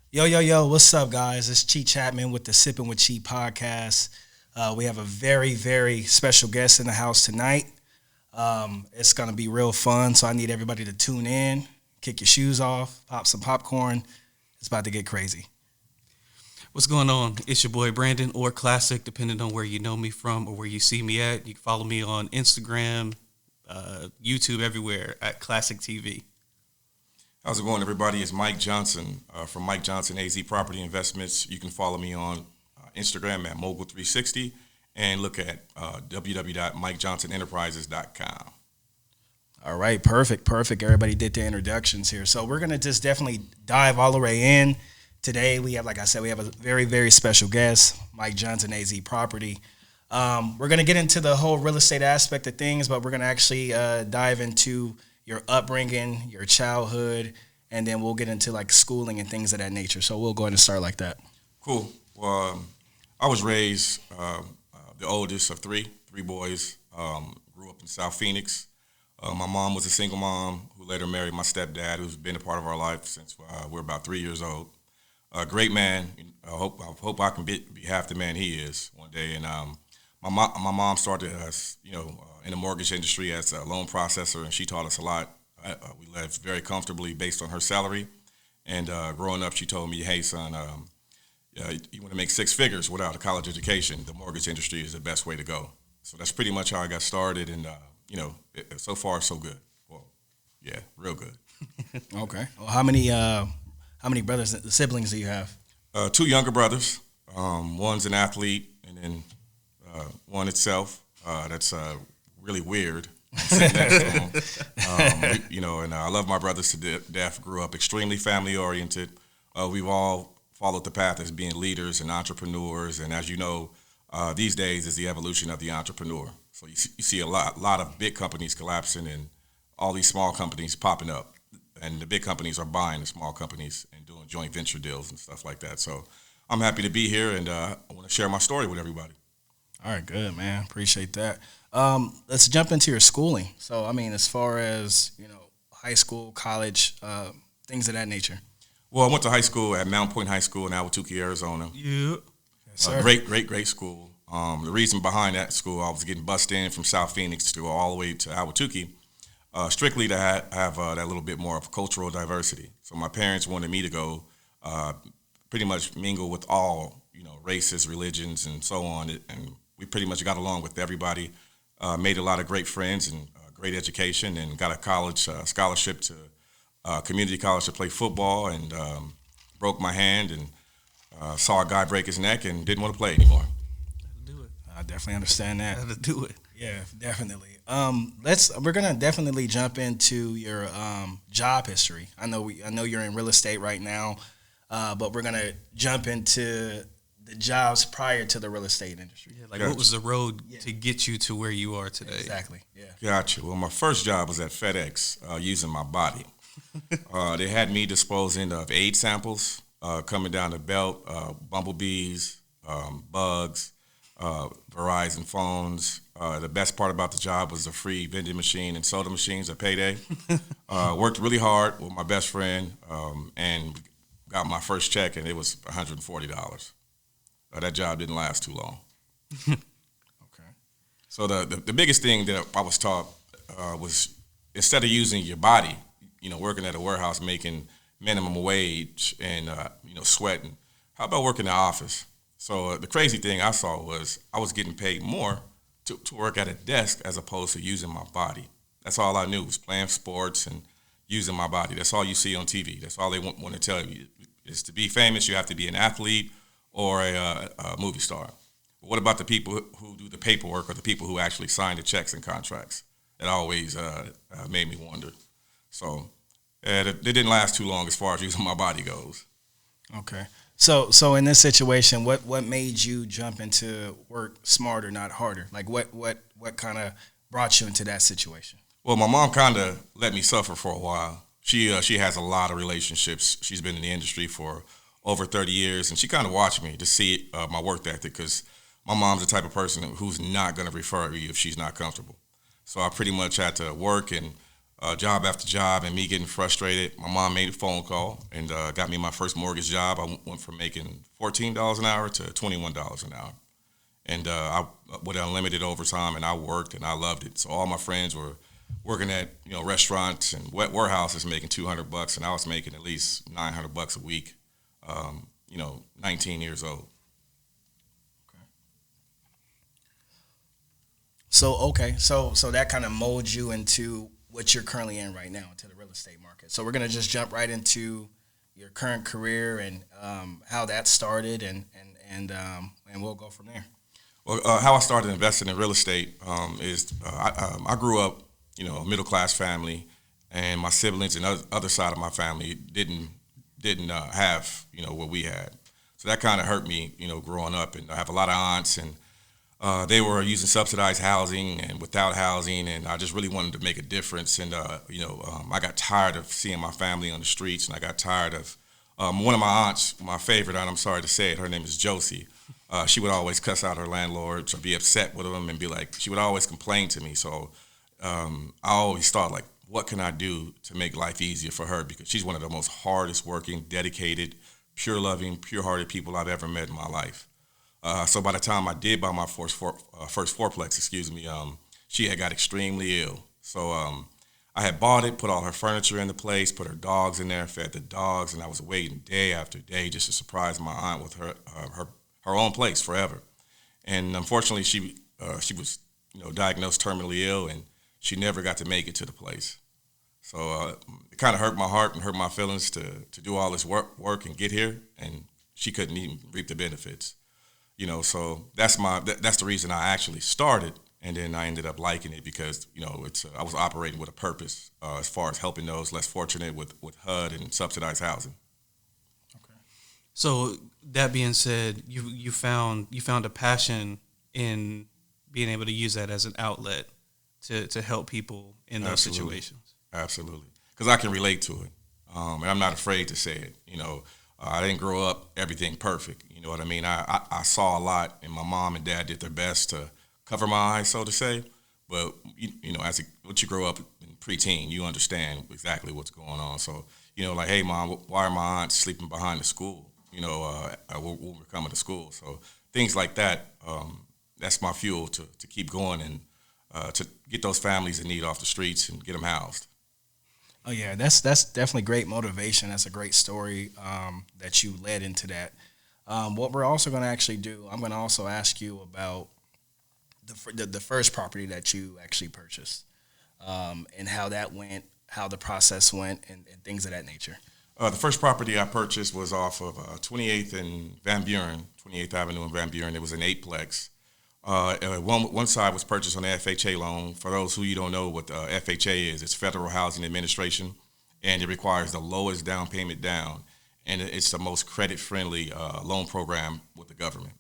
Yo, what's up, guys? It's Chee Chatman with the Sippin With Chee Podcast. We have a very, very special guest in the house tonight. It's going to be real fun, so I need everybody to tune in, kick your shoes off, pop some popcorn. It's about to get crazy. What's going on? It's your boy Brandon, or Classic, depending on where you know me from or where you see me at. You can follow me on Instagram, YouTube, everywhere at Classic TV. How's it going, everybody? It's Mike Johnson from Mike Johnson AZ Property Investments. You can follow me on Instagram at mogul360 and look at www.mikejohnsonenterprises.com. All right, perfect. Everybody did their introductions here. So we're going to just definitely dive all the way in. Today we have, like I said, we have a very, very special guest, Mike Johnson, AZ Property. We're going to get into the whole real estate aspect of things, but we're going to actually dive into your upbringing, your childhood, and then we'll get into like schooling and things of that nature. So we'll go ahead and start like that. Cool. Well, I was raised the oldest of three boys. Grew up in South Phoenix. My mom was a single mom who later married my stepdad, who's been a part of our life since we're about 3 years old. A great man. I hope I can be half the man he is one day. And my mom started us, in the mortgage industry as a loan processor, and she taught us a lot. We lived very comfortably based on her salary. And growing up, she told me, "Hey, son, you want to make six figures without a college education? The mortgage industry is the best way to go." So that's pretty much how I got started, and so far so good. Well, yeah, real good. Okay. Well, how many brothers and siblings do you have? Two younger brothers. One's an athlete, and then one itself. That's really weird. Sitting next to him. And I love my brothers to death. Grew up extremely family oriented. We've all followed the path as being leaders and entrepreneurs, and as you know, these days is the evolution of the entrepreneur. So you see a lot of big companies collapsing and all these small companies popping up. And the big companies are buying the small companies and doing joint venture deals and stuff like that. So I'm happy to be here, and I want to share my story with everybody. All right, good, man. Appreciate that. Let's jump into your schooling. So, as far as, high school, college, things of that nature. Well, I went to high school at Mount Point High School in Ahwatukee, Arizona. Yeah. Yes, sir. Great school. The reason behind that school, I was getting bussed in from South Phoenix to go all the way to Ahwatukee. Strictly to have that little bit more of cultural diversity. So my parents wanted me to go pretty much mingle with all, races, religions, and so on. And we pretty much got along with everybody, made a lot of great friends and great education, and got a college scholarship to community college to play football, and broke my hand and saw a guy break his neck and didn't want to play anymore. Do it. I definitely understand that. How to do it. Yeah, definitely. We're gonna definitely jump into your job history. I know you're in real estate right now, but we're gonna jump into the jobs prior to the real estate industry. Yeah, what was the road to get you to where you are today? Exactly. Yeah. Gotcha. Well, my first job was at FedEx, using my body. They had me disposing of aid samples coming down the belt, bumblebees, bugs, Verizon phones. The best part about the job was the free vending machine and soda machines at payday. Worked really hard with my best friend, and got my first check, and it was $140. That job didn't last too long. Okay. So the biggest thing that I was taught was, instead of using your body, working at a warehouse making minimum wage and sweating, how about working in the office? So the crazy thing I saw was I was getting paid more to work at a desk as opposed to using my body. That's all I knew, was playing sports and using my body. That's all you see on TV. That's all they want to tell you. Is to be famous, you have to be an athlete or a movie star. But what about the people who do the paperwork, or the people who actually sign the checks and contracts? That always made me wonder. So it didn't last too long as far as using my body goes. Okay. So in this situation, what made you jump into work smarter, not harder? Like what kind of brought you into that situation? Well, my mom kind of let me suffer for a while. She has a lot of relationships. She's been in the industry for over 30 years, and she kind of watched me to see my work ethic, because my mom's the type of person who's not going to refer you if she's not comfortable. So I pretty much had to work and job after job, and me getting frustrated. My mom made a phone call and got me my first mortgage job. I went from making $14 an hour to $21 an hour. And I with unlimited overtime, and I worked, and I loved it. So all my friends were working at restaurants and warehouses, making $200, and I was making at least $900 a week. 19 years old. So that kind of molds you into what you're currently in right now, into the real estate market. So we're gonna just jump right into your current career and how that started, and we'll go from there. Well, how I started investing in real estate is I grew up, a middle class family, and my siblings and other side of my family didn't have what we had. So that kind of hurt me, growing up. And I have a lot of aunts, and they were using subsidized housing and without housing, and I just really wanted to make a difference. And I got tired of seeing my family on the streets, and I got tired of one of my aunts, my favorite aunt. I'm sorry to say it. Her name is Josie. She would always cuss out her landlords or be upset with them and be like, she would always complain to me. So I always thought, like, what can I do to make life easier for her? Because she's one of the most hardest working, dedicated, pure loving, pure hearted people I've ever met in my life. So by the time I did buy my first fourplex, she had got extremely ill. So I had bought it, put all her furniture into place, put her dogs in there, fed the dogs, and I was waiting day after day just to surprise my aunt with her own place forever. And unfortunately, she was diagnosed terminally ill, and she never got to make it to the place. So it kind of hurt my heart and hurt my feelings to do all this work and get here, and she couldn't even reap the benefits. So that's the reason I actually started, and then I ended up liking it because I was operating with a purpose as far as helping those less fortunate with HUD and subsidized housing. Okay. So that being said, you found a passion in being able to use that as an outlet to help people in those situations. Absolutely, because I can relate to it, and I'm not afraid to say it. I didn't grow up everything perfect. You know what I mean? I saw a lot, and my mom and dad did their best to cover my eyes, so to say. But once you grow up in preteen, you understand exactly what's going on. So like, hey, mom, why are my aunts sleeping behind the school? When we're coming to school. So things like that. That's my fuel to keep going and to get those families in need off the streets and get them housed. Oh yeah, that's definitely great motivation. That's a great story that you led into that. What we're also going to actually do, I'm going to also ask you about the first property that you actually purchased, and how that went, how the process went, and things of that nature. The first property I purchased was off of 28th and Van Buren, 28th Avenue in Van Buren. It was an eightplex. One side was purchased on the FHA loan. For those who you don't know what the FHA is, it's Federal Housing Administration, and it requires the lowest down payment down, and it's the most credit-friendly loan program with the government.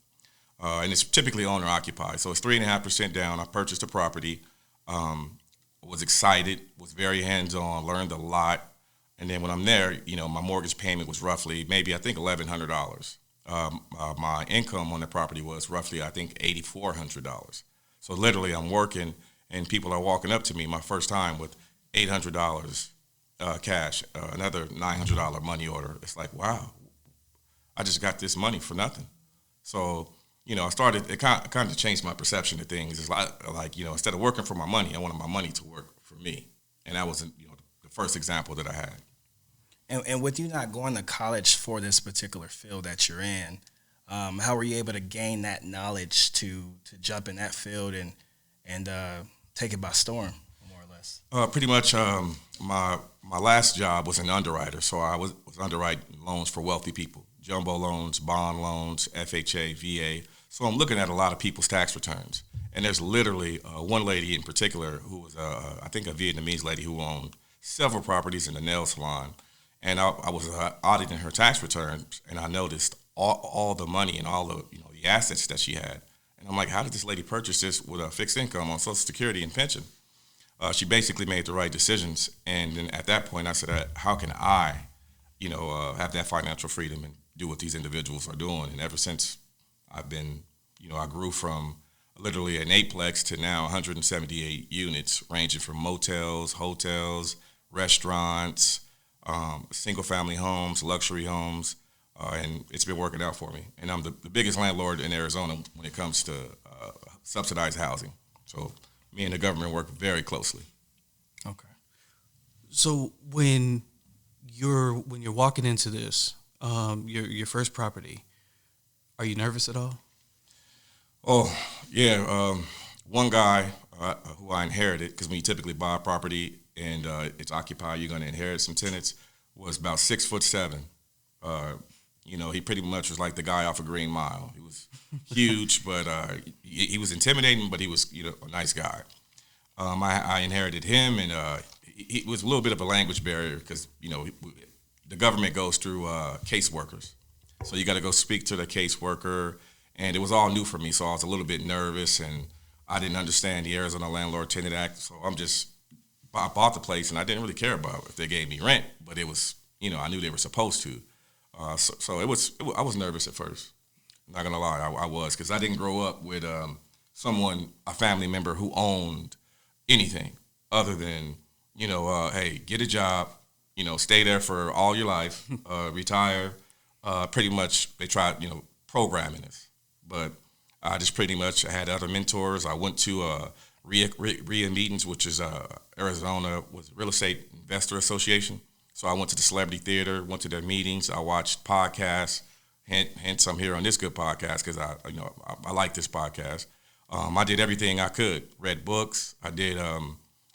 And it's typically owner-occupied, so it's 3.5% down. I purchased the property, was excited, was very hands-on, learned a lot, and then when I'm there, my mortgage payment was roughly maybe I think $1,100. My income on the property was roughly, I think, $8,400. So literally I'm working and people are walking up to me my first time with $800 cash, another $900 money order. It's like, wow, I just got this money for nothing. So, I started, it kind of changed my perception of things. It's like instead of working for my money, I wanted my money to work for me. And that was, the first example that I had. And with you not going to college for this particular field that you're in, how were you able to gain that knowledge to jump in that field and take it by storm, more or less? Pretty much, my last job was an underwriter, so I was underwriting loans for wealthy people, jumbo loans, bond loans, FHA, VA. So I'm looking at a lot of people's tax returns, and there's literally one lady in particular who was, I think, a Vietnamese lady who owned several properties in the nail salon. And I was auditing her tax returns, and I noticed all the money and all the the assets that she had. And I'm like, how did this lady purchase this with a fixed income on Social Security and pension? She basically made the right decisions. And then at that point, I said, how can I, have that financial freedom and do what these individuals are doing? And ever since I've been, I grew from literally an eightplex to now 178 units, ranging from motels, hotels, restaurants, single-family homes, luxury homes, and it's been working out for me. And I'm the biggest landlord in Arizona when it comes to subsidized housing. So me and the government work very closely. Okay. So when you're walking into this, your first property, are you nervous at all? Oh, yeah. One guy who I inherited, because when you typically buy a property and it's occupied, you're going to inherit some tenants, was about 6'7". He pretty much was like the guy off of Green Mile. He was huge, but he was intimidating, but he was a nice guy. I inherited him, and he was a little bit of a language barrier because the government goes through caseworkers, so you got to go speak to the caseworker, and it was all new for me, so I was a little bit nervous, and I didn't understand the Arizona Landlord Tenant Act, so I bought the place, and I didn't really care about if they gave me rent, but it was I knew they were supposed to, so I was nervous at first. Not gonna lie, I was, because I didn't grow up with a family member who owned anything other than hey, get a job, stay there for all your life, retire. Pretty much they tried programming us, but I just pretty much had other mentors. I went to RIA meetings, which is Arizona was Real Estate Investor Association. So I went to the Celebrity Theater, went to their meetings. I watched podcasts. Hence, I'm here on this good podcast because I like this podcast. I did everything I could. Read books. I did.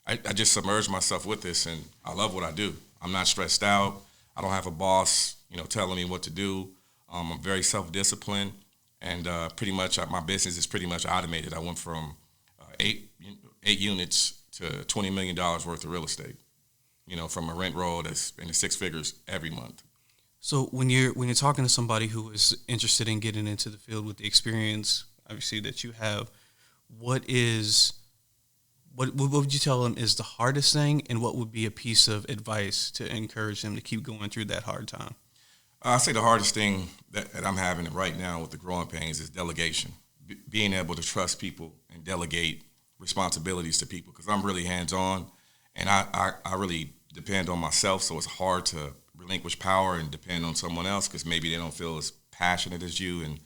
I just submerged myself with this, and I love what I do. I'm not stressed out. I don't have a boss, telling me what to do. I'm very self-disciplined, and pretty much my business is pretty much automated. I went from eight units to $20 million worth of real estate. From a rent roll that's in the six figures every month. So when you're talking to somebody who is interested in getting into the field with the experience, obviously, that you have, what would you tell them is the hardest thing, and what would be a piece of advice to encourage them to keep going through that hard time? I say the hardest thing that I'm having right now with the growing pains is delegation. Being able to trust people and delegate responsibilities to people, because I'm really hands-on, and I really depend on myself, so it's hard to relinquish power and depend on someone else because maybe they don't feel as passionate as you, and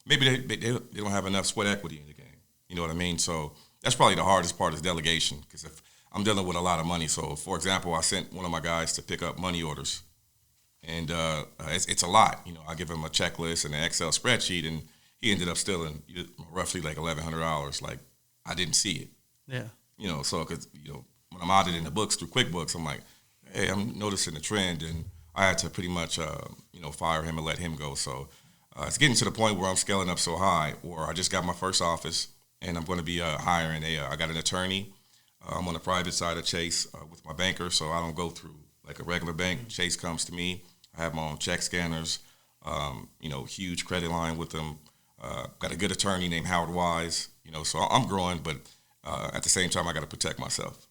maybe they don't have enough sweat equity in the game. You know what I mean? So that's probably the hardest part is delegation, because if I'm dealing with a lot of money. So, for example, I sent one of my guys to pick up money orders, and it's a lot. I give him a checklist and an Excel spreadsheet, and he ended up stealing roughly like $1,100. Like, I didn't see it. Yeah. So because when I'm auditing the books through QuickBooks, I'm like, hey, I'm noticing the trend, and I had to pretty much, fire him and let him go. So it's getting to the point where I'm scaling up so high, or I just got my first office, and I'm going to be hiring I got an attorney. I'm on the private side of Chase with my banker, so I don't go through like a regular bank. Chase comes to me. I have my own check scanners, huge credit line with them. Got a good attorney named Howard Wise, so I'm growing, but at the same time, I got to protect myself.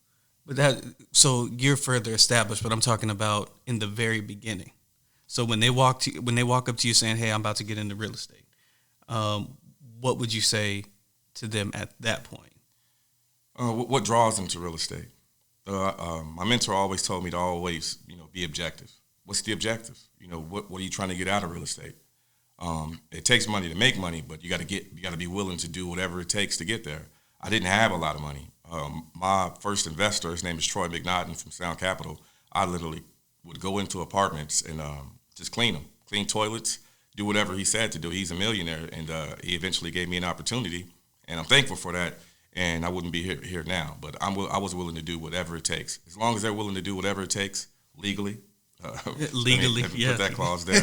But so you're further established, but I'm talking about in the very beginning. So when they walk up to you saying, "Hey, I'm about to get into real estate," what would you say to them at that point? What draws them to real estate? My mentor always told me to always, be objective. What's the objective? What are you trying to get out of real estate? It takes money to make money, but you got to be willing to do whatever it takes to get there. I didn't have a lot of money. My first investor, his name is Troy McNaughton from Sound Capital. I literally would go into apartments and just clean them, clean toilets, do whatever he said to do. He's a millionaire, and he eventually gave me an opportunity, and I'm thankful for that. And I wouldn't be here now, but I was willing to do whatever it takes, as long as they're willing to do whatever it takes legally. Legally, let me yeah. put that clause there.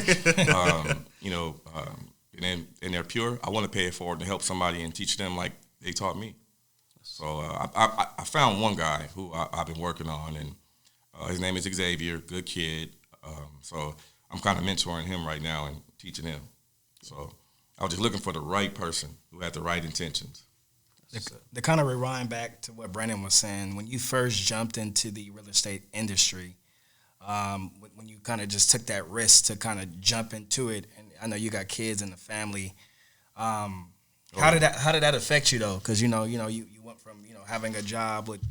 And they're pure. I want to pay it forward to help somebody and teach them like they taught me. So I found one guy who I've been working on, and his name is Xavier, good kid. So I'm kind of mentoring him right now and teaching him. So I was just looking for the right person who had the right intentions. To kind of rewind back to what Brandon was saying, when you first jumped into the real estate industry, when you kind of just took that risk to kind of jump into it, and I know you got kids and a family, How did that affect you though? Because you went from having a job with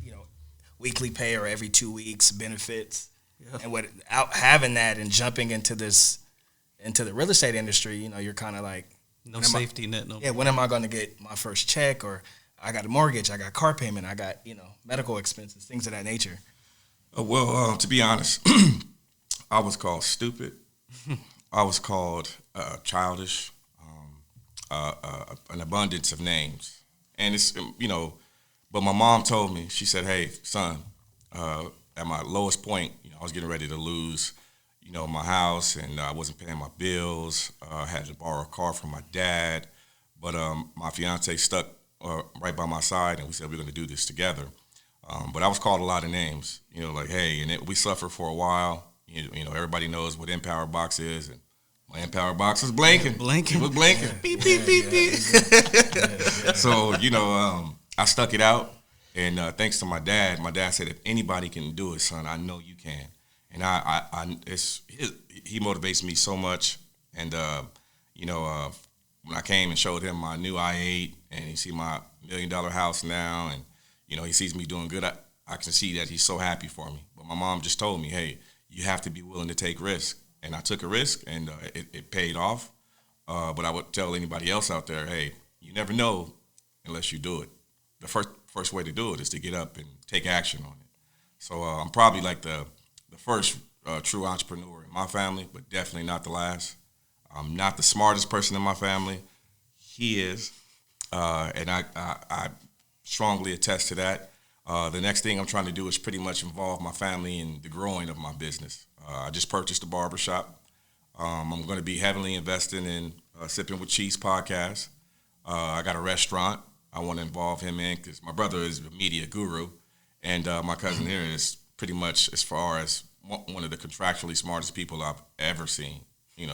weekly pay or every 2 weeks benefits, and without having that and jumping into the real estate industry, you're kind of like no safety net. No. Yeah, when am I going to get my first check? Or I got a mortgage, I got car payment, I got medical expenses, things of that nature. Well, to be honest, I was called stupid. I was called childish. An abundance of names, and it's but my mom told me, she said, "Hey, son, at my lowest point, I was getting ready to lose, my house, and I wasn't paying my bills. I had to borrow a car from my dad, but my fiance stuck right by my side, and we said we're going to do this together. But I was called a lot of names, like, hey, and we suffered for a while. Everybody knows what Empower Box is, and my Empower Box was blinking. It was blinking. Beep, beep, beep, beep. So, I stuck it out. And thanks to my dad said, if anybody can do it, son, I know you can. And he motivates me so much. And, when I came and showed him my new I-8 and he see my $1 million house now and, he sees me doing good, I can see that he's so happy for me. But my mom just told me, hey, you have to be willing to take risks. And I took a risk, and it paid off. But I would tell anybody else out there, hey, you never know unless you do it. The first way to do it is to get up and take action on it. So I'm probably like the first true entrepreneur in my family, but definitely not the last. I'm not the smartest person in my family. He is, and I strongly attest to that. The next thing I'm trying to do is pretty much involve my family in the growing of my business. I just purchased a barbershop. I'm going to be heavily investing in Sippin With Chee Podcast. I got a restaurant I want to involve him in because my brother is a media guru, and my cousin here is pretty much as far as one of the contractually smartest people I've ever seen, in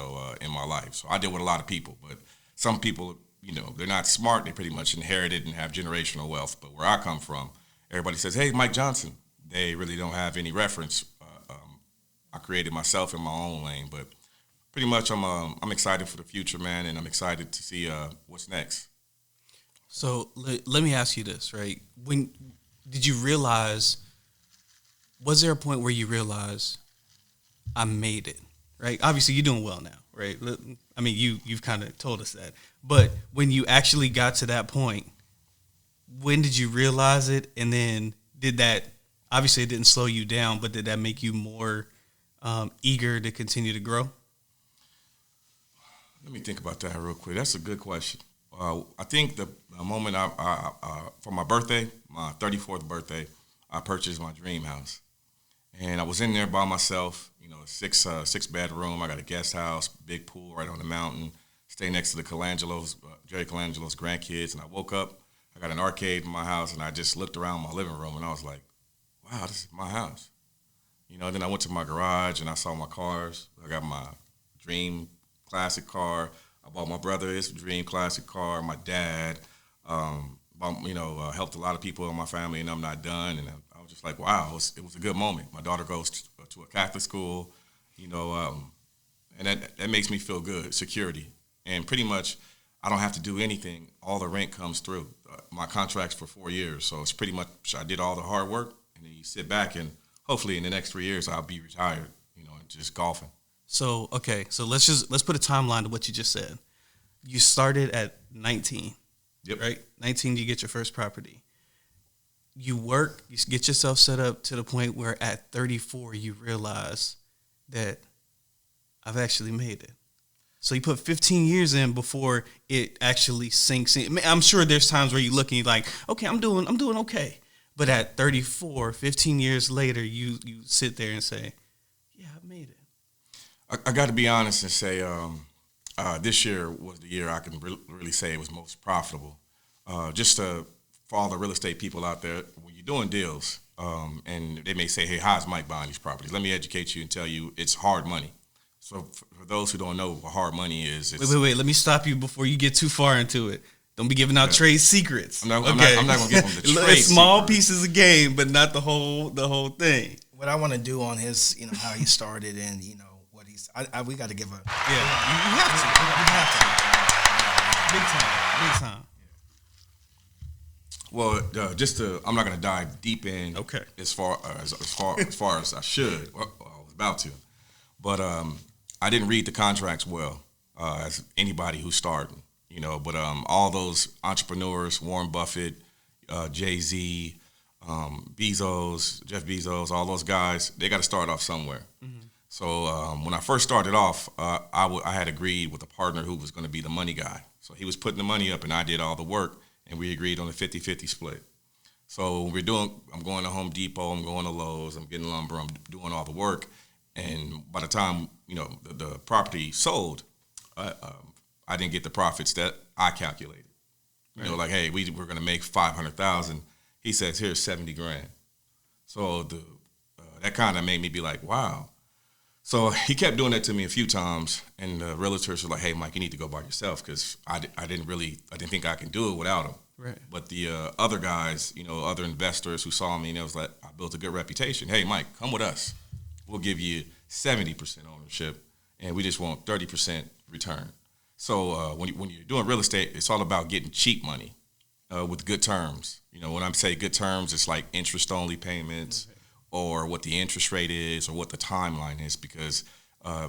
my life. So I deal with a lot of people, but some people, they're not smart. They pretty much inherited and have generational wealth. But where I come from, everybody says, hey, Mike Johnson. They really don't have any reference. I created myself in my own lane, but pretty much I'm excited for the future, man, and I'm excited to see what's next. So let me ask you this, right? When did you realize, was there a point where you realized I made it, right? Obviously, you're doing well now, right? I mean, you've kind of told us that. But when you actually got to that point, when did you realize it? And then did that, obviously it didn't slow you down, but did that make you more eager to continue to grow? Let me think about that real quick. That's a good question. I think the moment for my birthday, my 34th birthday, I purchased my dream house. And I was in there by myself, six bedroom. I got a guest house, big pool right on the mountain, stay next to the Jerry Colangelo's grandkids. And I woke up, I got an arcade in my house, and I just looked around my living room, and I was like, wow, this is my house. Then I went to my garage, and I saw my cars. I got my dream classic car. I bought my brother his dream classic car, my dad. Helped a lot of people in my family, and I'm not done. And I was just like, wow, it was a good moment. My daughter goes to a Catholic school, and that makes me feel good, security. And pretty much I don't have to do anything. All the rent comes through. My contract's for 4 years, so it's pretty much I did all the hard work, and then you sit back, and hopefully in the next 3 years I'll be retired, and just golfing. So, okay, so let's put a timeline to what you just said. You started at 19, yep. Right? 19, you get your first property. You work, you get yourself set up to the point where at 34 you realize that I've actually made it. So you put 15 years in before it actually sinks in. I'm sure there's times where you look and you're like, okay, I'm doing okay. But at 34, 15 years later, you sit there and say, yeah, I made it. I got to be honest and say this year was the year I can really say it was most profitable. For all the real estate people out there, when you're doing deals, and they may say, hey, how's Mike buying these properties? Let me educate you and tell you it's hard money. So for those who don't know what hard money is, wait. Let me stop you before you get too far into it. Don't be giving out trade secrets. I'm not going to give them the trade small pieces of game, but not the whole thing. What I want to do on his, how he started and what he's. We got to give a. Yeah, you have to. Big time. Well, I'm not going to dive deep in. Okay. As far as I should. Well, I was about to, but I didn't read the contracts well, as anybody who's starting. But all those entrepreneurs, Warren Buffett, Jay-Z, Jeff Bezos, all those guys, they got to start off somewhere. Mm-hmm. So when I first started off, I had agreed with a partner who was going to be the money guy. So he was putting the money up and I did all the work, and we agreed on a 50-50 split. So I'm going to Home Depot, I'm going to Lowe's, I'm getting lumber, I'm doing all the work. And by the time, the property sold, I didn't get the profits that I calculated. Right. Like, hey, we're going to make $500,000. He says, here's $70,000. So that kind of made me be like, wow. So he kept doing that to me a few times, and the realtors were like, hey, Mike, you need to go by yourself, because I didn't think I can do it without him. Right. But the other guys, other investors who saw me, and it was like, I built a good reputation. Hey, Mike, come with us. We'll give you 70% ownership, and we just want 30% return. So when you're doing real estate, it's all about getting cheap money with good terms. When I say good terms, it's like interest-only payments, or what the interest rate is, or what the timeline is, because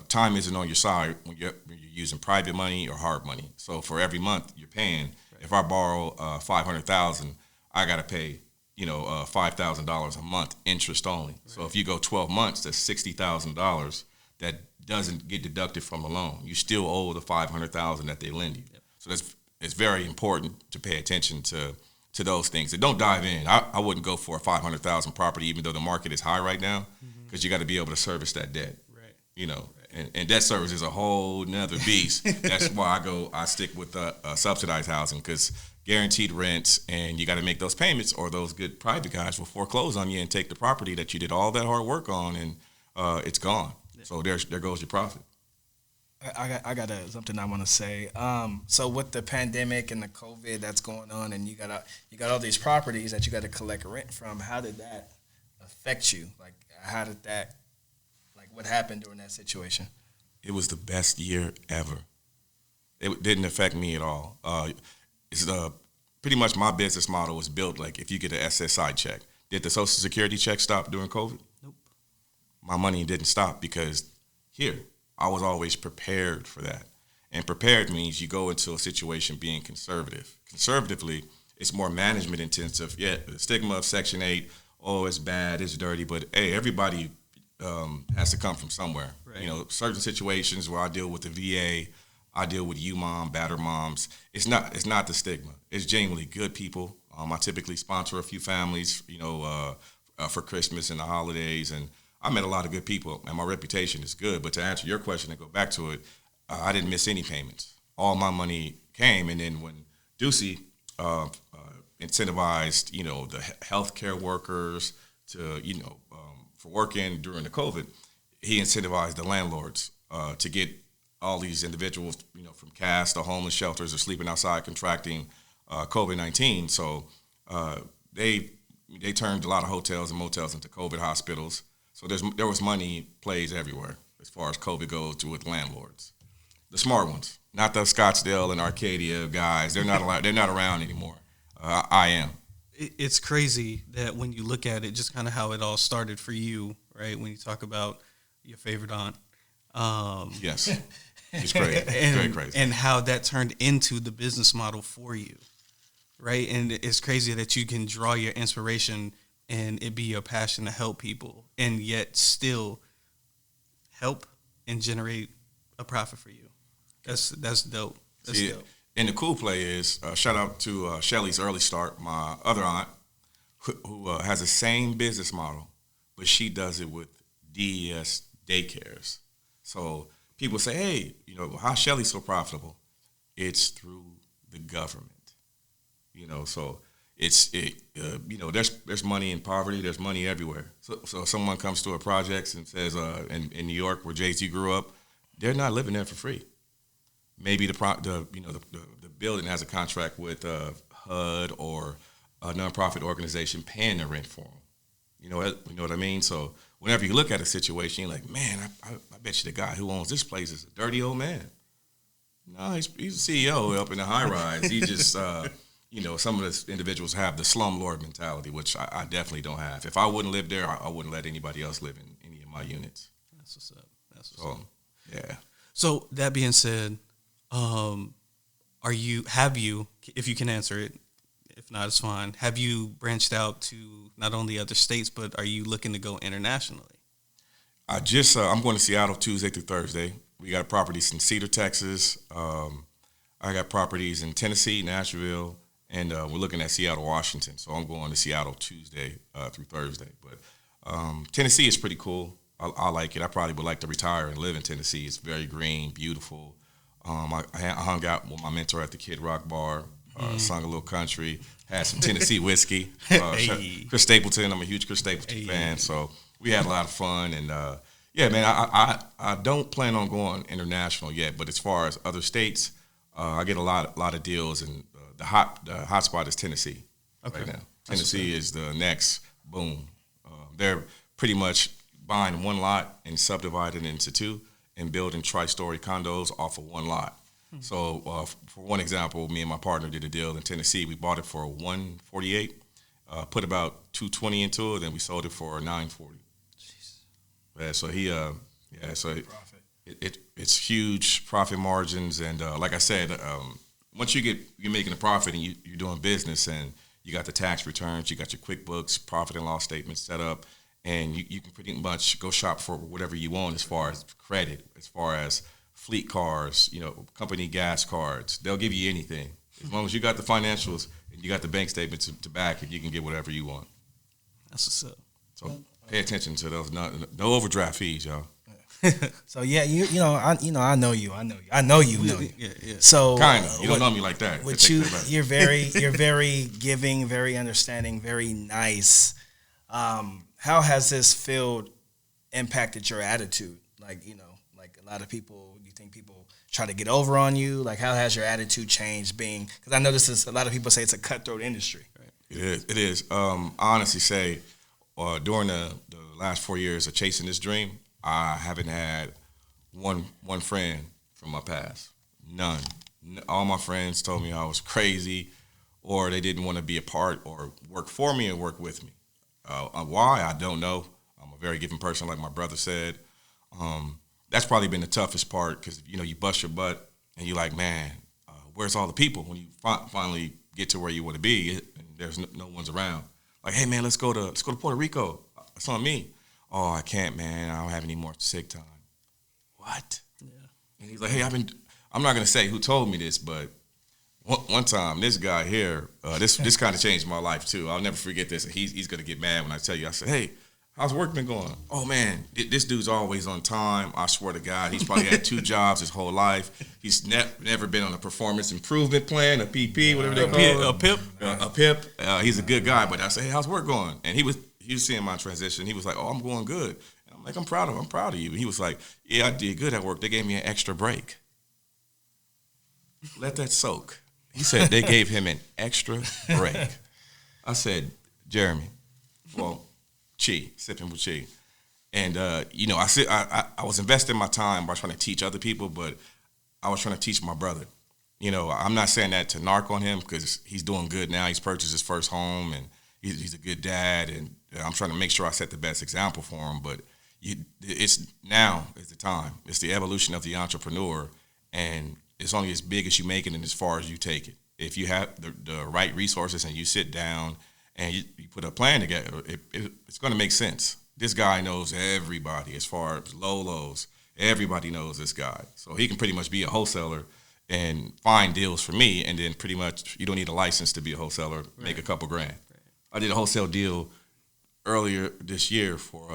time isn't on your side when you're using private money or hard money. So for every month you're paying, if I borrow $500,000, I got to pay $5,000 a month interest only. Right. So if you go 12 months, that's $60,000 that doesn't get deducted from the loan. You still owe the $500,000 that they lend you. Yep. So it's very important to pay attention to those things. And don't dive in. I wouldn't go for a $500,000 property, even though the market is high right now, because you got to be able to service that debt. Right. And debt service is a whole nother beast. That's why I stick with subsidized housing, because guaranteed rents, and you got to make those payments, or those good private guys will foreclose on you and take the property that you did all that hard work on, and it's gone. Yeah. So there goes your profit. I got something I want to say. So with the pandemic and the COVID that's going on, and you got all these properties that you got to collect rent from, how did that affect you? Like, how did that, what happened during that situation? It was the best year ever. It didn't affect me at all. It's pretty much my business model was built like, if you get an SSI check. Did the Social Security check stop during COVID? Nope. My money didn't stop, because I was always prepared for that. And prepared means you go into a situation being conservative. Conservatively, it's more management intensive. Yeah, the stigma of Section 8, it's bad, it's dirty, but hey, everybody has to come from somewhere. Right. Certain situations where I deal with the VA, I deal with battered moms. It's not the stigma. It's genuinely good people. I typically sponsor a few families, for Christmas and the holidays, and I met a lot of good people, and my reputation is good. But to answer your question and go back to it, I didn't miss any payments. All my money came, and then when Ducey incentivized, the healthcare workers to, for working during the COVID, he incentivized the landlords to get all these individuals, from CAS to homeless shelters or sleeping outside contracting COVID-19. So they turned a lot of hotels and motels into COVID hospitals. So there was money plays everywhere as far as COVID goes with landlords. The smart ones, not the Scottsdale and Arcadia guys. They're not around anymore. I am. It's crazy that when you look at it, just kind of how it all started for you, right? When you talk about your favorite aunt. Yes. It's crazy. Very crazy. And how that turned into the business model for you, right? And it's crazy that you can draw your inspiration and it be your passion to help people, and yet still help and generate a profit for you. That's dope. That's dope. And the cool play is, shout out to Shelly's Early Start, my other aunt, who has the same business model, but she does it with DES daycares. So people say, hey, how's Shelly so profitable? It's through the government. So there's money in poverty. There's money everywhere. So if someone comes to a project and says, in New York where Jay-Z grew up, they're not living there for free. Maybe the building has a contract with HUD or a nonprofit organization paying the rent for them. You know what I mean? So whenever you look at a situation, you're like, man, I bet you the guy who owns this place is a dirty old man. No, he's a CEO up in the high rise. He just some of those individuals have the slumlord mentality, which I definitely don't have. If I wouldn't live there, I wouldn't let anybody else live in any of my units. That's what's up. That's what's up. Yeah. So that being said, have you, if you can answer it, if not, it's fine. Have you branched out to not only other states, but are you looking to go internationally? I'm going to Seattle Tuesday through Thursday. We got properties in Cedar, Texas. I got properties in Tennessee, Nashville, and we're looking at Seattle, Washington. So I'm going to Seattle Tuesday through Thursday. But Tennessee is pretty cool. I like it. I probably would like to retire and live in Tennessee. It's very green, beautiful. I hung out with my mentor at the Kid Rock Bar, sung a little country, had some Tennessee whiskey. Chris Stapleton, I'm a huge Chris Stapleton fan, so we had a lot of fun. And, yeah, man, I don't plan on going international yet, but as far as other states, I get a lot of deals, and the hot spot is Tennessee right now. Tennessee is the next boom. They're pretty much buying one lot and subdividing it into two and building tri-story condos off of one lot. So for one example, me and my partner did a deal in Tennessee. We bought it for $148, put about $220 into it, then we sold it for $940. Yeah, so it's huge profit margins, and like I said, once you're making a profit and you're doing business, and you got the tax returns, you got your QuickBooks profit and loss statements set up, and you can pretty much go shop for whatever you want as far as credit, as far as fleet cars, company gas cards. They'll give you anything. As long as you got the financials and you got the bank statements to back it, you can get whatever you want. That's what's up. So pay attention to those. No overdraft fees, y'all. So yeah, I know you. Yeah. So kind of. You don't know me like that. With you're very giving, very understanding, very nice. How has this field impacted your attitude? Like a lot of people, you think people try to get over on you? Like, how has your attitude changed? Because I know a lot of people say it's a cutthroat industry. Right? It is. I honestly say, during the last 4 years of chasing this dream, I haven't had one friend from my past. None. All my friends told me I was crazy, or they didn't want to be a part or work for me and work with me. Why? I don't know. I'm a very giving person, like my brother said. That's probably been the toughest part, because you bust your butt and you're like, man, where's all the people? When you finally get to where you want to be, and there's no one's around. Like, hey man, let's go to Puerto Rico. It's on me. Oh, I can't, man. I don't have any more sick time. What? Yeah. And he's like, hey, I'm not gonna say who told me this, but one time, this guy here, this kind of changed my life too. I'll never forget this. And he's gonna get mad when I tell you. I said, hey, how's work been going? Oh man, this dude's always on time. I swear to God, he's probably had 2 jobs his whole life. He's never been on a performance improvement plan, a PP, whatever they call it. A PIP. A PIP. He's a good guy, but I said, hey, how's work going? And he was seeing my transition. He was like, oh, I'm going good. And I'm like, I'm proud of you. And he was like, yeah, I did good at work. They gave me an extra break. Let that soak. He said they gave him an extra break. I said, Jeremy, Chee, Sippin With Chee. And, I was investing my time by trying to teach other people, but I was trying to teach my brother. I'm not saying that to narc on him, because he's doing good now. He's purchased his first home, and he's a good dad, and I'm trying to make sure I set the best example for him. But now is the time. It's the evolution of the entrepreneur, and it's only as big as you make it and as far as you take it. If you have the right resources and you sit down and you put a plan together, it's going to make sense. This guy knows everybody as far as lows. Everybody knows this guy. So he can pretty much be a wholesaler and find deals for me, and then pretty much you don't need a license to be a wholesaler, make a couple grand. Right. I did a wholesale deal earlier this year for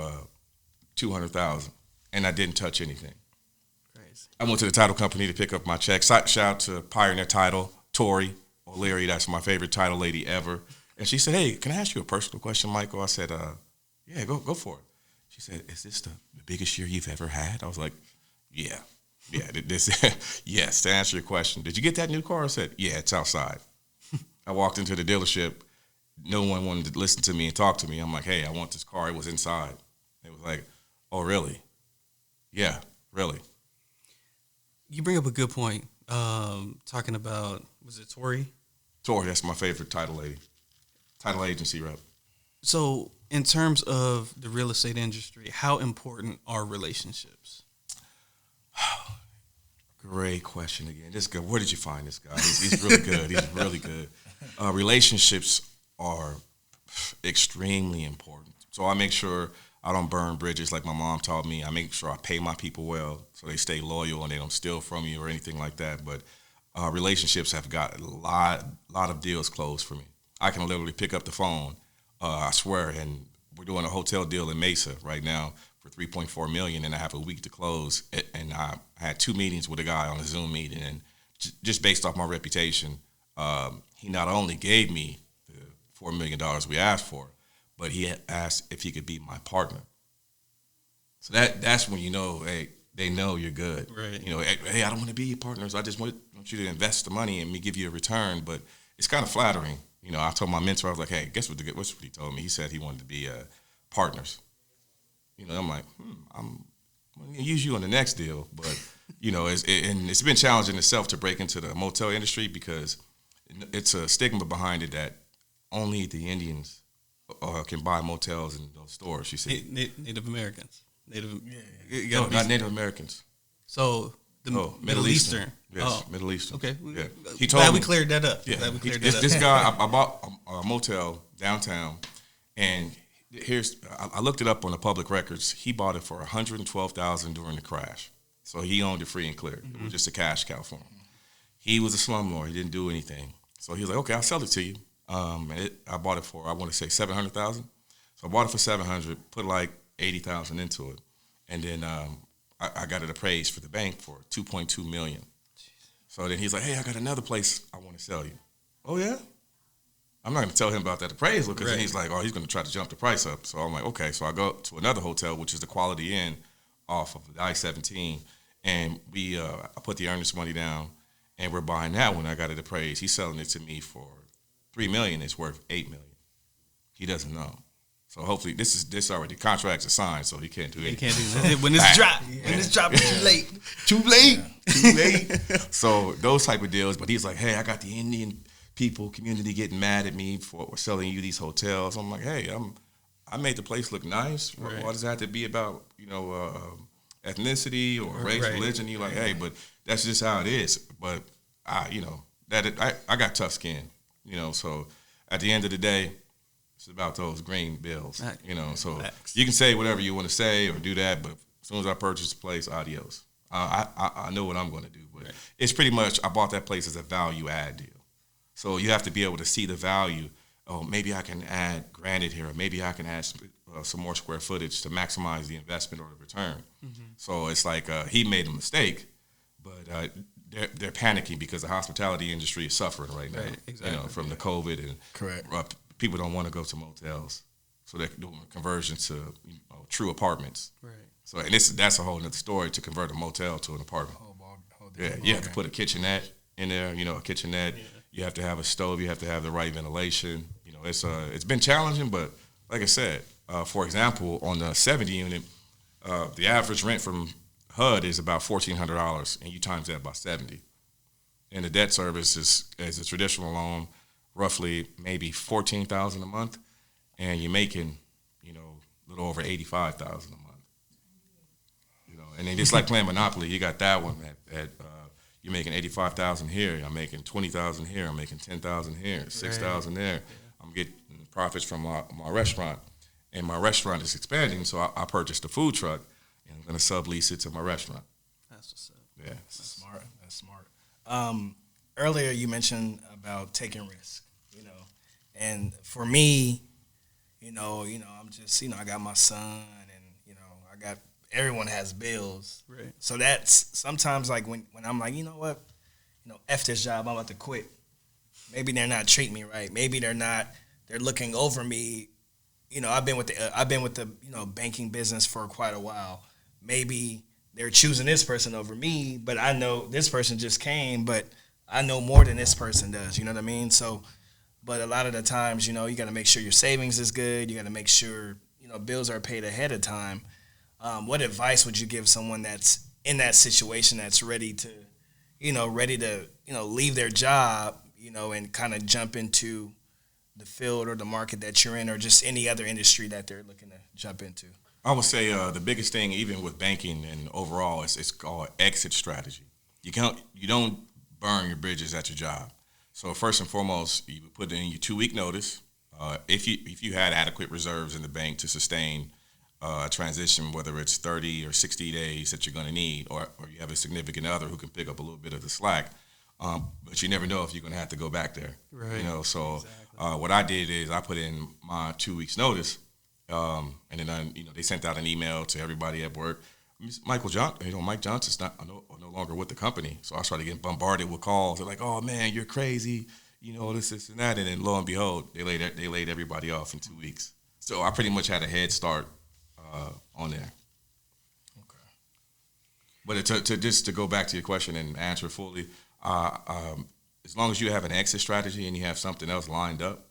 $200,000, and I didn't touch anything. Crazy. I went to the title company to pick up my check. Shout out to Pioneer Title, Tori O'Leary. That's my favorite title lady ever. And she said, hey, can I ask you a personal question, Michael? I said, yeah, go for it. She said, is this the biggest year you've ever had? I was like, yeah. Yes, to answer your question. Did you get that new car? I said, yeah, it's outside. I walked into the dealership. No one wanted to listen to me and talk to me. I'm like, hey, I want this car. It was inside. It was like, oh, really? Yeah, really. You bring up a good point. Talking about, was it Tori? Tori, that's my favorite title agency rep. So, in terms of the real estate industry, how important are relationships? Great question again. This guy, where did you find this guy? He's really good. He's really good. Relationships are extremely important. So I make sure I don't burn bridges like my mom taught me. I make sure I pay my people well so they stay loyal and they don't steal from you or anything like that. But relationships have got a lot of deals closed for me. I can literally pick up the phone, I swear, and we're doing a hotel deal in Mesa right now for $3.4 million, and I have a week to close. And I had 2 meetings with a guy on a Zoom meeting, and just based off my reputation, he not only gave me the $4 million we asked for, but he asked if he could be my partner. So that's when you know, hey, they know you're good. Right. You know, hey, I don't want to be your partners. I just want you to invest the money and me give you a return. But it's kind of flattering. You know, I told my mentor, I was like, hey, guess what he told me? He said he wanted to be partners. You know, I'm like, I'm going to use you on the next deal. But, you know, it's been challenging itself to break into the motel industry because it's a stigma behind it that only the Indians can buy motels in those stores. You see, Native Americans, no, not Native Americans. So Middle Eastern. Yes, Middle Eastern. Okay, yeah. He told me. We cleared that up. Yeah, this guy. I bought a motel downtown, and I looked it up on the public records. He bought it for $112,000 during the crash, so he owned it free and clear. Mm-hmm. It was just a cash cow for him. He was a slumlord. He didn't do anything. So he was like, okay, I'll sell it to you. I bought it for, I want to say $700,000. So I bought it for $700,000, put like $80,000 into it. And then I got it appraised for the bank for $2.2 million. So then he's like, hey, I got another place I want to sell you. Oh, yeah? I'm not going to tell him about that appraisal because then he's like, oh, he's going to try to jump the price up. So I'm like, okay. So I go to another hotel, which is the Quality Inn off of the I-17. And I put the earnest money down, and we're buying that one. I got it appraised. He's selling it to me for $3 million. It's worth $8 million. He doesn't know. So hopefully this already contracts are signed, so he can't do anything. He can't do that. When it's dropped. When it's dropped, it's too late. Too late. Too late. So those type of deals. But he's like, hey, I got the Indian community getting mad at me for selling you these hotels. I'm like, hey, I made the place look nice. Right. Why does it have to be about, ethnicity or race, religion? You're like, hey, but that's just how it is. But I got tough skin, so at the end of the day, it's about those green bills, so you can say whatever you want to say or do that, but as soon as I purchase the place, adios. I know what I'm going to do, but it's pretty much, I bought that place as a value add deal. So you have to be able to see the value. Oh, maybe I can add granite here, or maybe I can add some more square footage to maximize the investment or the return. Mm-hmm. So it's like he made a mistake, but they're panicking because the hospitality industry is suffering right now. Right, exactly. From the COVID and correct. People don't want to go to motels, so they're doing conversion to true apartments. Right. So and that's a whole other story to convert a motel to an apartment. You have to put a kitchenette in there. A kitchenette. Yeah. You have to have a stove. You have to have the right ventilation. It's been challenging, but like I said, for example, on the 70 unit, the average rent from HUD is about $1,400, and you times that by 70. And the debt service is, as a traditional loan, roughly maybe $14,000 a month, and you're making, a little over $85,000 a month. And then it's like playing Monopoly. You got that one at you're making $85,000 here. I'm making $20,000 here. I'm making $10,000 here. $6,000 there. Yeah. I'm getting profits from my restaurant, and my restaurant is expanding. So I purchased a food truck, and I'm going to sublease it to my restaurant. That's what's up. Yeah, that's smart. Earlier you mentioned about taking risks, and for me, I'm just, I got my son, and I got. Everyone has bills. Right. So that's sometimes like when I'm like, F this job, I'm about to quit. Maybe they're not treating me right. Maybe they're looking over me. I've been with the banking business for quite a while. Maybe they're choosing this person over me, but I know this person just came, but I know more than this person does. You know what I mean? So, but a lot of the times, you got to make sure your savings is good. You got to make sure, bills are paid ahead of time. What advice would you give someone that's in that situation, that's ready to leave their job, and kind of jump into the field or the market that you're in, or just any other industry that they're looking to jump into? I would say the biggest thing, even with banking and overall, it's called exit strategy. You don't burn your bridges at your job. So first and foremost, you put in your 2-week notice. If you had adequate reserves in the bank to sustain a transition, whether it's 30 or 60 days that you're going to need, or you have a significant other who can pick up a little bit of the slack, but you never know if you're going to have to go back there. Right. So Exactly. what I did is I put in my 2 weeks notice, and then they sent out an email to everybody at work. Mike Johnson's no longer with the company. So I started getting bombarded with calls. They're like, "Oh man, you're crazy," this and that. And then lo and behold, they laid everybody off in 2 weeks. So I pretty much had a head start on there. Okay. But to go back to your question and answer it fully, as long as you have an exit strategy and you have something else lined up,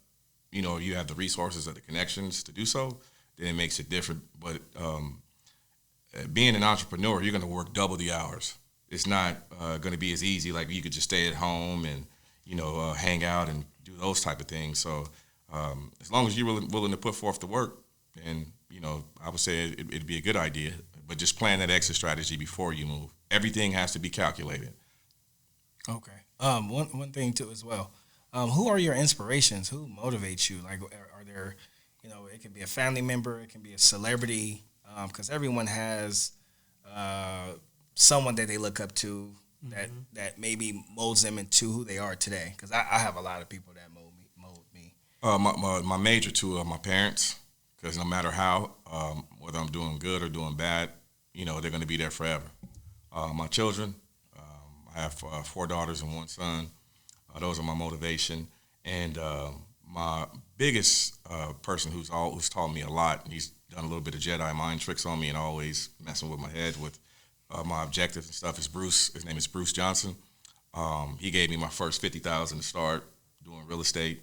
you have the resources or the connections to do so, then it makes it different. But being an entrepreneur, you're going to work double the hours. It's not going to be as easy like you could just stay at home and hang out and do those type of things. So as long as you're willing to put forth the work, then I would say it'd be a good idea. But just plan that exit strategy before you move. Everything has to be calculated. Okay. One thing too as well. Who are your inspirations? Who motivates you? Like, are there, it can be a family member, it can be a celebrity, because everyone has someone that they look up to that maybe molds them into who they are today. Because I have a lot of people that mold me. My major two are my parents, because no matter how, whether I'm doing good or doing bad, they're going to be there forever. My children, I have 4 daughters and 1 son. Those are my motivation. And my biggest person who's taught me a lot, and he's done a little bit of Jedi mind tricks on me and always messing with my head with my objectives and stuff, is Bruce. His name is Bruce Johnson. He gave me my first $50,000 to start doing real estate.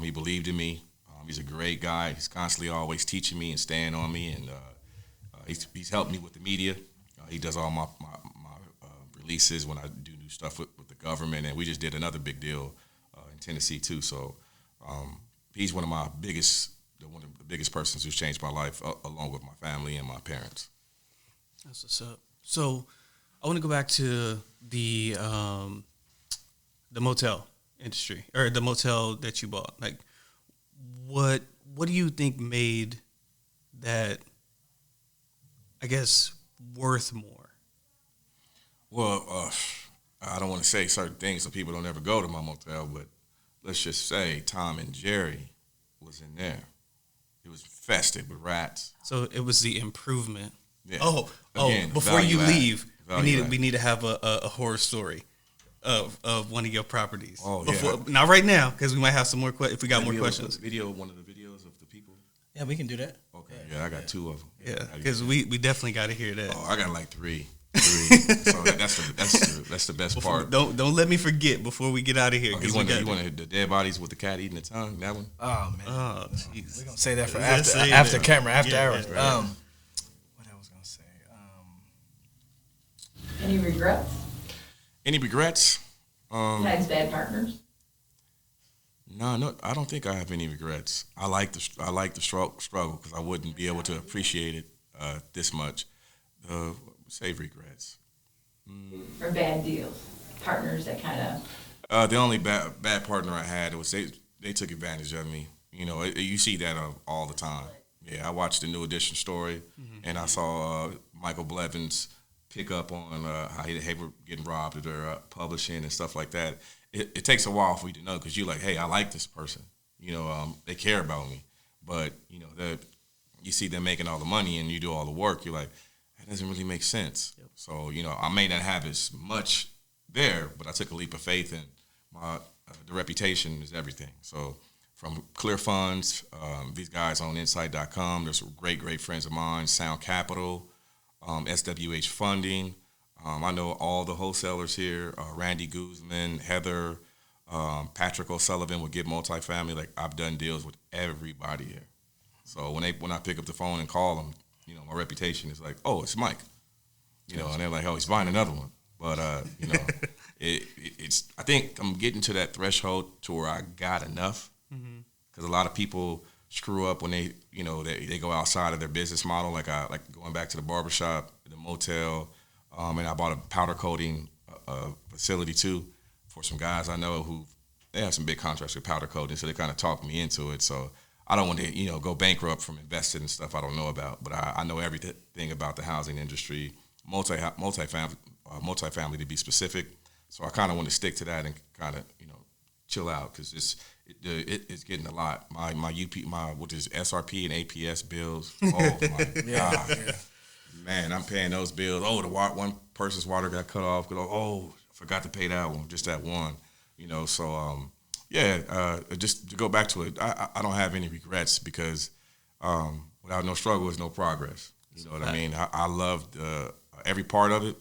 He believed in me. He's a great guy. He's constantly always teaching me and staying on me, and he's helped me with the media. He does all my releases when I do new stuff with the government, and we just did another big deal in Tennessee too. So he's one of the biggest persons who's changed my life, along with my family and my parents. That's what's up. So I want to go back to the motel industry, or the motel that you bought. Like, what do you think made that, I guess, worth more? Well, I don't want to say certain things so people don't ever go to my motel, but let's just say Tom and Jerry was in there. It was infested with rats. So it was the improvement. Yeah. Again, before you leave, we need to have a horror story of one of your properties. Oh, yeah. Not right now, because we might have some more questions. If we got more questions. One of the videos of the people. Yeah, we can do that. Okay. Yeah, I got 2 of them. Yeah, because we definitely got to hear that. Oh, I got like 3. So that's the best part. Don't let me forget before we get out of here. You want the dead bodies with the cat eating the tongue? That one? Oh man. Oh, jeez. We're gonna say that for Let's after say camera, after Yeah, hours. right. What I was gonna say. Any regrets? Any regrets? Besides bad partners? No, I don't think I have any regrets. I like the struggle because I wouldn't be able to appreciate it this much. Save regrets. Or bad deals? Partners that kind of... The only bad partner I had was they took advantage of me. You see that all the time. Yeah, I watched the New Edition story, and I saw Michael Blevins pick up on how they were getting robbed of their publishing and stuff like that. It takes a while for you to know, because you're like, hey, I like this person. They care about me. But, you see them making all the money and you do all the work, you're like, that doesn't really make sense. Yep. So, I may not have as much there, but I took a leap of faith, and the reputation is everything. So from Clear Funds, these guys on Insight.com, there's some great friends of mine, Sound Capital, SWH Funding. I know all the wholesalers here, Randy Guzman, Heather, Patrick O'Sullivan with Get Multifamily. Like, I've done deals with everybody here. So when I pick up the phone and call them, my reputation is like, oh, it's Mike. And they're like, oh, he's buying another one. But it's. I think I'm getting to that threshold to where I got enough. Because a lot of people screw up when they go outside of their business model. Like going back to the barbershop, the motel, and I bought a powder coating facility too for some guys I know who they have some big contracts with powder coating, so they kind of talked me into it. So I don't want to go bankrupt from investing in stuff I don't know about, but I know everything about the housing industry, multifamily to be specific. So I kind of want to stick to that and kind of chill out because it's getting a lot. My what is SRP and APS bills. Oh my God, yeah. Man, I'm paying those bills. Oh, one person's water got cut off. Forgot to pay that one, just that one. So just to go back to it, I don't have any regrets because without no struggle is no progress. You know what I mean? I loved every part of it,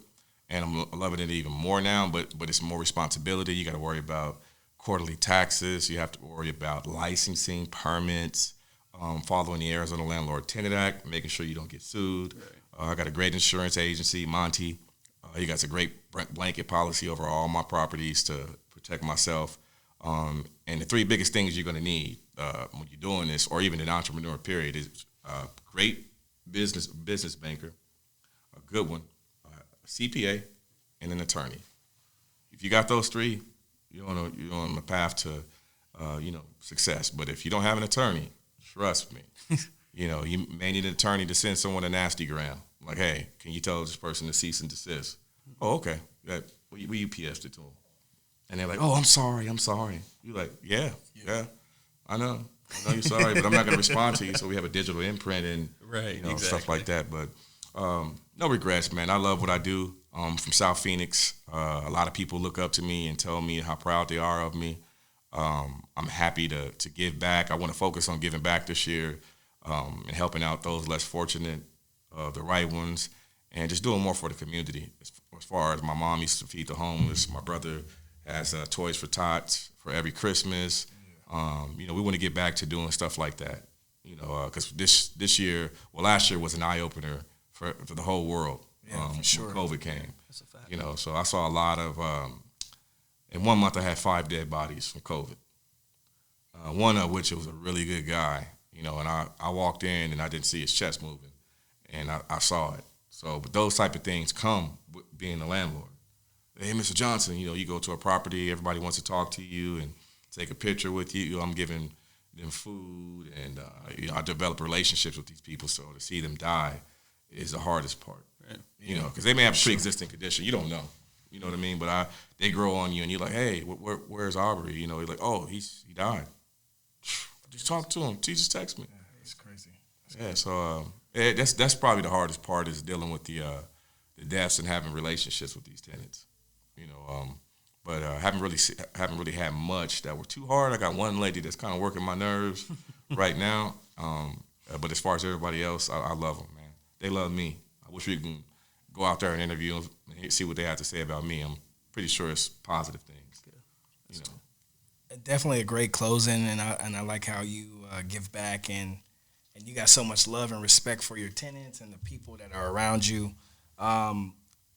and I'm loving it even more now. But it's more responsibility. You got to worry about quarterly taxes. You have to worry about licensing, permits, following the Arizona Landlord-Tenant Act, making sure you don't get sued. Right. I got a great insurance agency, Monty. He got a great blanket policy over all my properties to protect myself. And the three biggest things you're going to need when you're doing this, or even an entrepreneur period, is a great business banker, a good one, a CPA, and an attorney. If you got those three, you're on the path to success. But if you don't have an attorney, trust me, you may need an attorney to send someone a nasty gram. Like, hey, can you tell this person to cease and desist? Oh, okay. We UPS'd it to them. And they're like, oh, I'm sorry. You're like, yeah, I know you're sorry, but I'm not going to respond to you. So we have a digital imprint and exactly. Stuff like that. But no regrets, man. I love what I do. From South Phoenix, a lot of people look up to me and tell me how proud they are of me. I'm happy to give back. I want to focus on giving back this year and helping out those less fortunate, the right ones, and just doing more for the community. As far as my mom used to feed the homeless, my brother has Toys for Tots for every Christmas. We want to get back to doing stuff like that, because this year, last year was an eye-opener for the whole world. For sure. When COVID came. That's a fact. So I saw a lot of, in 1 month I had 5 dead bodies from COVID. One of which was a really good guy, and I walked in and I didn't see his chest moving, and I saw it. So, but those type of things come with being a landlord. Hey, Mr. Johnson, you go to a property, everybody wants to talk to you and take a picture with you. I'm giving them food, and I develop relationships with these people. So to see them die is the hardest part. Right. Because they may have a pre-existing condition. You don't know. You know what I mean? But they grow on you, and you're like, hey, where's Aubrey? You're like, oh, he died. Just talk to him. He just text me. Yeah, it's crazy. So that's probably the hardest part is dealing with the deaths and having relationships with these tenants. But haven't really had much that were too hard. I got one lady that's kind of working my nerves right now. But as far as everybody else, I love them, man. They love me. I wish we can go out there and interview them and see what they have to say about me. I'm pretty sure it's positive things. Definitely a great closing, and I like how you give back, and you got so much love and respect for your tenants and the people that are around you.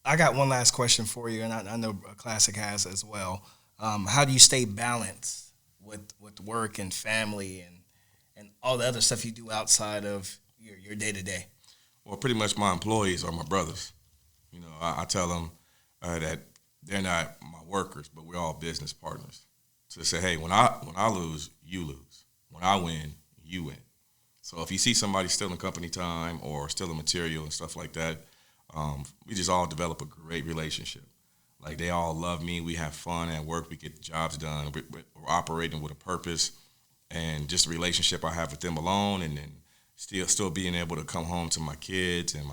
I got one last question for you, and I know Classic has as well. How do you stay balanced with work and family and all the other stuff you do outside of your day-to-day? Well, pretty much my employees are my brothers. I tell them that they're not my workers, but we're all business partners. So they say, hey, when I lose, you lose. When I win, you win. So if you see somebody stealing company time or stealing material and stuff like that, we just all develop a great relationship. Like, they all love me. We have fun at work. We get the jobs done. We're operating with a purpose, and just the relationship I have with them alone, and then still being able to come home to my kids and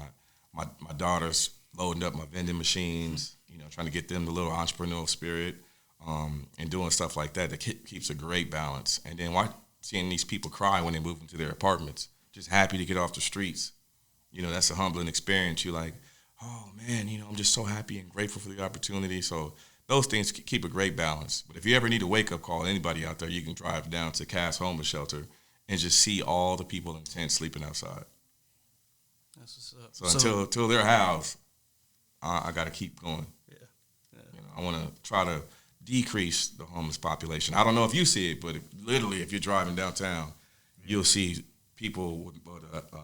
my daughters loading up my vending machines, trying to get them the little entrepreneurial spirit, and doing stuff like that keeps a great balance. And then seeing these people cry when they move into their apartments, just happy to get off the streets. That's a humbling experience. You're like, oh, man, I'm just so happy and grateful for the opportunity. So those things keep a great balance. But if you ever need a wake-up call, anybody out there, you can drive down to Cass Homeless Shelter and just see all the people in tents sleeping outside. That's what's up. So until they're housed, I got to keep going. Yeah. I want to try to decrease the homeless population. I don't know if you see it, but literally, if you're driving downtown, you'll see people with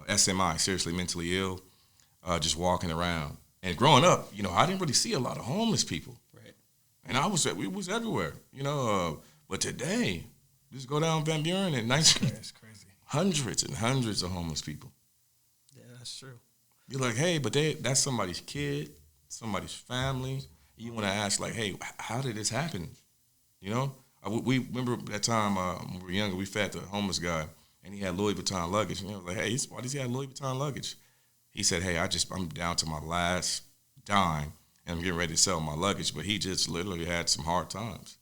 SMI, seriously mentally ill, just walking around. And growing up, I didn't really see a lot of homeless people. Right. And we was everywhere, But today, just go down Van Buren and It's crazy. hundreds and hundreds of homeless people. Yeah, that's true. You're like, hey, but that's somebody's kid, somebody's family. You want to ask, like, hey, how did this happen? We remember that time when we were younger, we fed the homeless guy, and he had Louis Vuitton luggage. And I was like, hey, why does he have Louis Vuitton luggage? He said, hey, I'm down to my last dime, and I'm getting ready to sell my luggage. But he just literally had some hard times.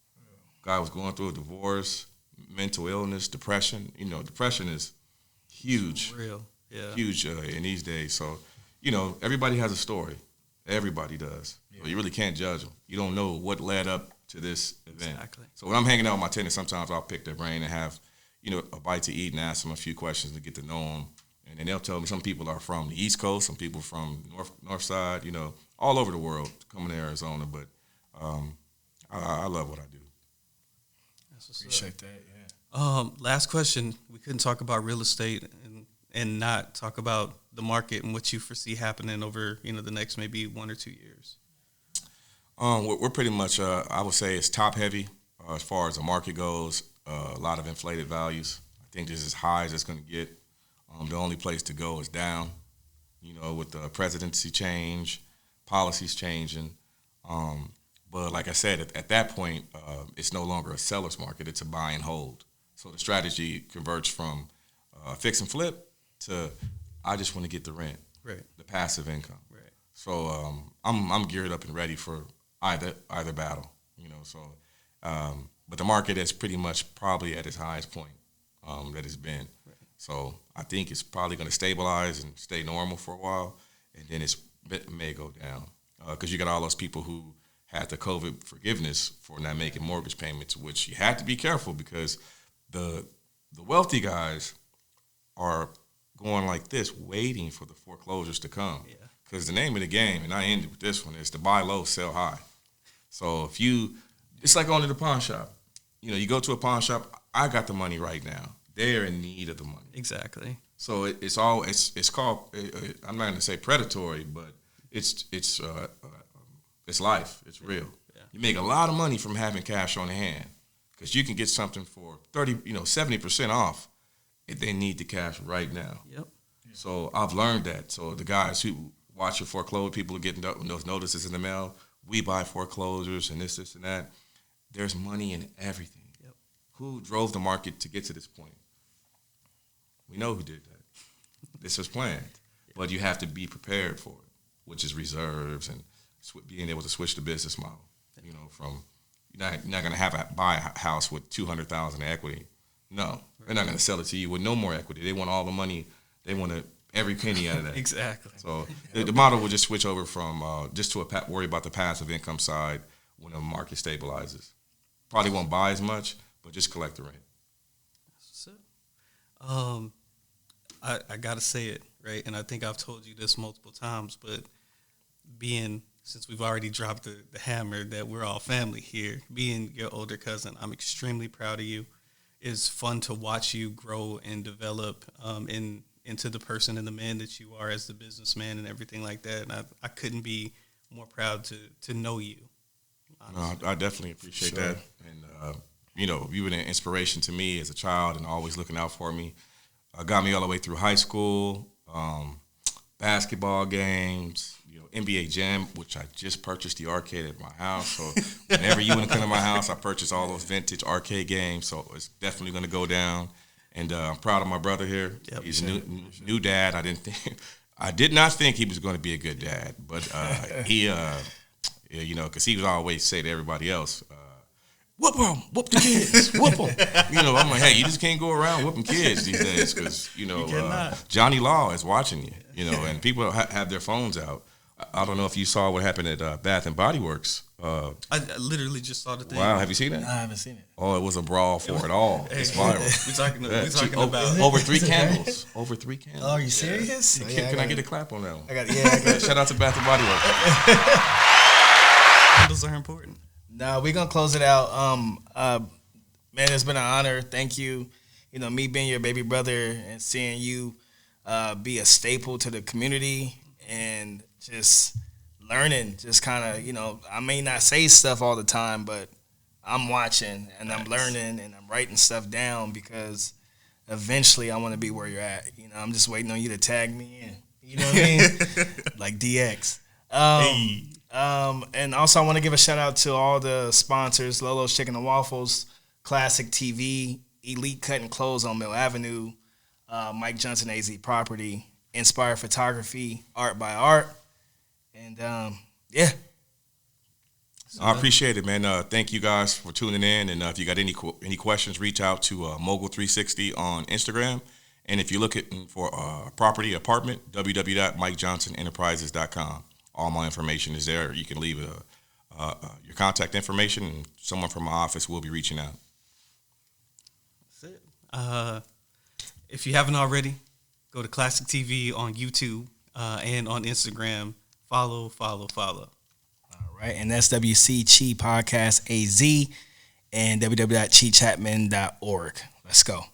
Guy was going through a divorce, mental illness, depression. Depression is huge. Real. Yeah. Huge in these days. So, everybody has a story. Everybody does. Yeah. So you really can't judge them. You don't know what led up to this event. Exactly. So when I'm hanging out with my tenants, sometimes I'll pick their brain and have, a bite to eat and ask them a few questions to get to know them. And then they'll tell me some people are from the East Coast, some people from North Side, all over the world coming to Arizona. But I love what I do. Appreciate that, yeah. Last question. We couldn't talk about real estate and not talk about the market and what you foresee happening over, the next maybe 1 or 2 years. We're pretty much, I would say it's top heavy as far as the market goes. A lot of inflated values. I think this is as high as it's going to get. The only place to go is down, with the presidency change, policies changing. But like I said, at that point, it's no longer a seller's market. It's a buy and hold. So the strategy converts from fix and flip to I just want to get the rent, right? The passive income. Right. So I'm geared up and ready for either battle, So, but the market is pretty much probably at its highest point that it's been. Right. So I think it's probably going to stabilize and stay normal for a while, and then it may go down because you got all those people who had the COVID forgiveness for not making mortgage payments, which you had to be careful because the wealthy guys are going like this, waiting for the foreclosures to come. Yeah. Because the name of the game, and I ended with this one, is to buy low, sell high. So it's like going to the pawn shop. You go to a pawn shop, I got the money right now. They're in need of the money. Exactly. So it's called, I'm not going to say predatory, but it's life. It's real. Yeah. You make a lot of money from having cash on hand because you can get something for 70% off if they need the cash right now. Yep. So I've learned that. So the guys who watch your foreclosure, people are getting those notices in the mail. We buy foreclosures and this, and that. There's money in everything. Yep. Who drove the market to get to this point? We know who did that. This was planned. But you have to be prepared for it, which is reserves and being able to switch the business model. From you're not going to buy a house with $200,000 equity. No, they're not going to sell it to you with no more equity. They want all the money. They want every penny out of that. Exactly. So the model will just switch over from just to worry about the passive income side when the market stabilizes. Probably won't buy as much, but just collect the rent. That's it. I got to say it, right? And I think I've told you this multiple times, but since we've already dropped the hammer that we're all family here, being your older cousin, I'm extremely proud of you. It's fun to watch you grow and develop into the person and the man that you are as the businessman and everything like that. And I couldn't be more proud to know you. No, I definitely appreciate that. And, you've been an inspiration to me as a child and always looking out for me. Got me all the way through high school, basketball games, NBA Jam, which I just purchased the arcade at my house. So whenever you want to come to my house, I purchase all those vintage arcade games. So it's definitely going to go down. And I'm proud of my brother here. Yep. He's a new dad. I did not think he was going to be a good dad, but he, because he would always say to everybody else, whoop them, whoop the kids, whoop them. I'm like, hey, you just can't go around whooping kids these days because, Johnny Law is watching you, and people have their phones out. I don't know if you saw what happened at Bath and Body Works. I literally just saw the thing. Wow, have you seen it? No, I haven't seen it. Oh, it was a brawl for it all. It's viral. We're talking about over 3 candles. Over 3 candles. Oh, are you serious? Can I get a clap on that one? I got Shout out to Bath and Body handles are important. Nah, we're gonna close it out. Man, it's been an honor. Thank you. You know, me being your baby brother and seeing you be a staple to the community and just learning. Just kind of, you know, I may not say stuff all the time, but I'm watching and I'm learning and I'm writing stuff down because eventually I want to be where you're at. You know, I'm just waiting on you to tag me in. You know what I mean? Like DX. And also I want to give a shout out to all the sponsors: Lolo's Chicken and Waffles, Classic TV, Elite Cut and Clothes on Mill Avenue, Mike Johnson AZ Property, Inspired Photography, Art by Art, and yeah. I appreciate it, man. Thank you guys for tuning in. And if you got any questions, reach out to Mogul360 on Instagram. And if you're looking for a property, apartment, www.mikejohnsonenterprises.com. All my information is there. You can leave your contact information, and someone from my office will be reaching out. That's it. If you haven't already, go to Classic TV on YouTube and on Instagram. Follow. All right, and that's WC Chee Podcast AZ and www.cheechatman.org. Let's go.